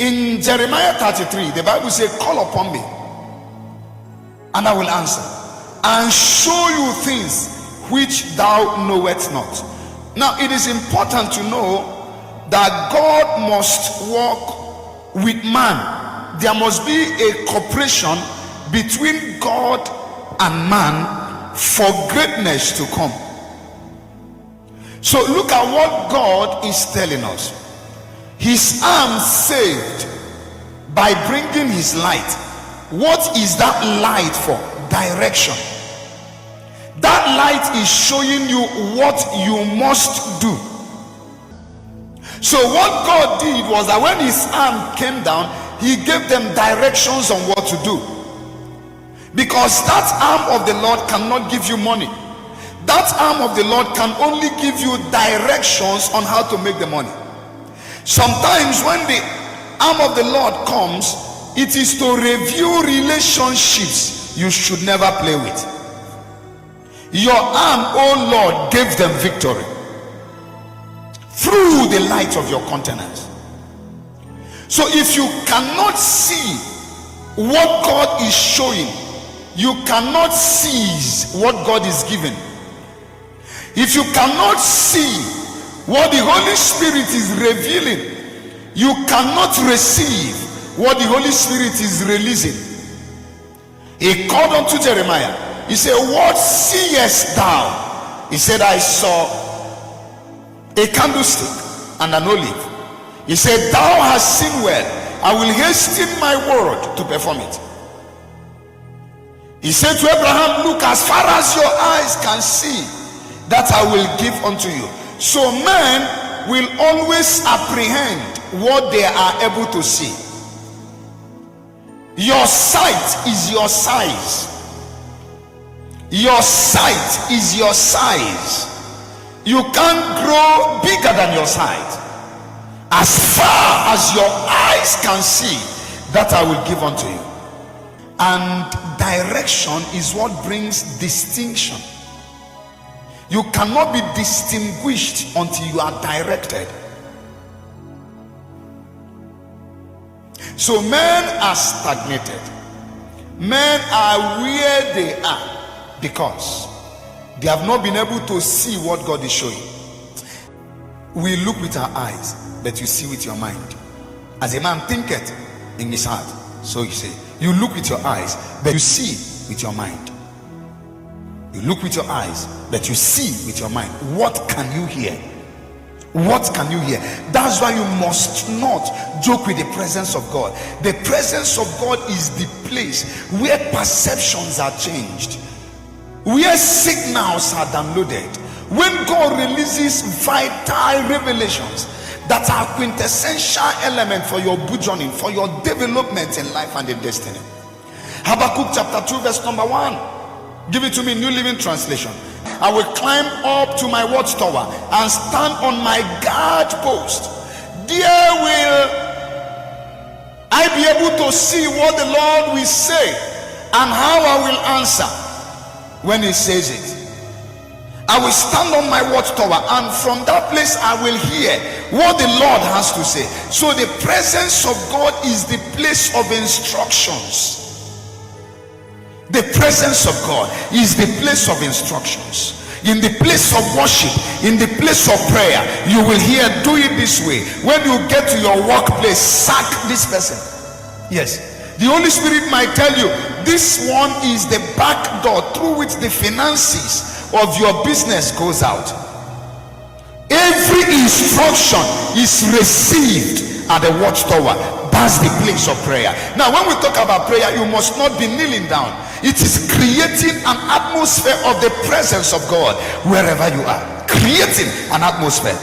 In Jeremiah 33, the Bible says, call upon me and I will answer and show you things which thou knowest not. Now it is important to know that God must walk with man. There must be a cooperation between God and man for greatness to come. So look at what God is telling us. His arm saved by bringing his light. What is that light for? Direction. That light is showing you what you must do. So what God did was that when his arm came down, he gave them directions on what to do. Because that arm of the Lord cannot give you money. That arm of the Lord can only give you directions on how to make the money. Sometimes when the arm of the Lord comes, it is to review relationships you should never play with. Your arm, oh Lord, gave them victory through the light of your countenance. So if you cannot see what God is showing, you cannot seize what God is giving. If you cannot see what the Holy Spirit is revealing, you cannot receive what the Holy Spirit is releasing. He called unto Jeremiah. He said, what seest thou? He said, I saw a candlestick and an olive. He said, thou hast seen well. I will hasten my word to perform it. He said to Abraham, look, as far as your eyes can see, that I will give unto you. So men will always apprehend what they are able to see. Your sight is your size. Your sight is your size. You can't grow bigger than your sight. As far as your eyes can see, that I will give unto you. And direction is what brings distinction. You cannot be distinguished until you are directed. So men are stagnated. Men are where they are because they have not been able to see what God is showing. We look with our eyes, but you see with your mind. As a man thinketh in his heart, so you say. You look with your eyes, but you see with your mind. You look with your eyes, but you see with your mind. What can you hear? What can you hear? That's why you must not joke with the presence of God. The presence of God is the place where perceptions are changed, where signals are downloaded. When God releases vital revelations that are quintessential element for your burgeoning, for your development in life and in destiny. Habakkuk chapter 2 verse number 1. Give it to me, New Living Translation. I will climb up to my watchtower and stand on my guard post. There will I be able to see what the Lord will say and how I will answer when he says it. I will stand on my watchtower, and from that place I will hear what the Lord has to say. So the presence of God is the place of instructions. The presence of God is the place of instructions. In the place of worship, in the place of prayer, you will hear, do it this way. When you get to your workplace, sack this person. Yes, the Holy Spirit might tell you, this one is the back door through which the finances of your business goes out. Every instruction is received at the watchtower. That's the place of prayer. Now when we talk about prayer, you must not be kneeling down. It is creating an atmosphere of the presence of God wherever you are. Creating an atmosphere.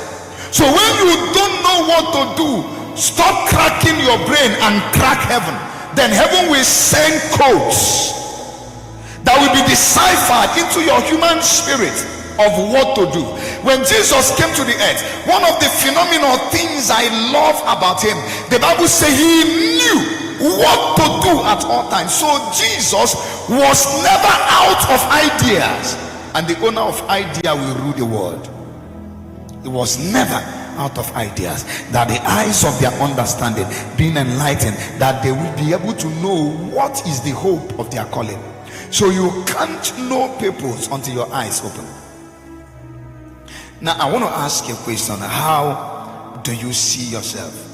So when you don't know what to do, stop cracking your brain and crack heaven. Then heaven will send codes that will be deciphered into your human spirit of what to do. When Jesus came to the earth, one of the phenomenal things I love about him, the Bible says he knew what to do at all times. So Jesus was never out of ideas, and the owner of idea will rule the world. He was never out of ideas, that the eyes of their understanding being enlightened, that they will be able to know what is the hope of their calling. So you can't know purpose until your eyes open. Now I want to ask you a question. How do you see yourself?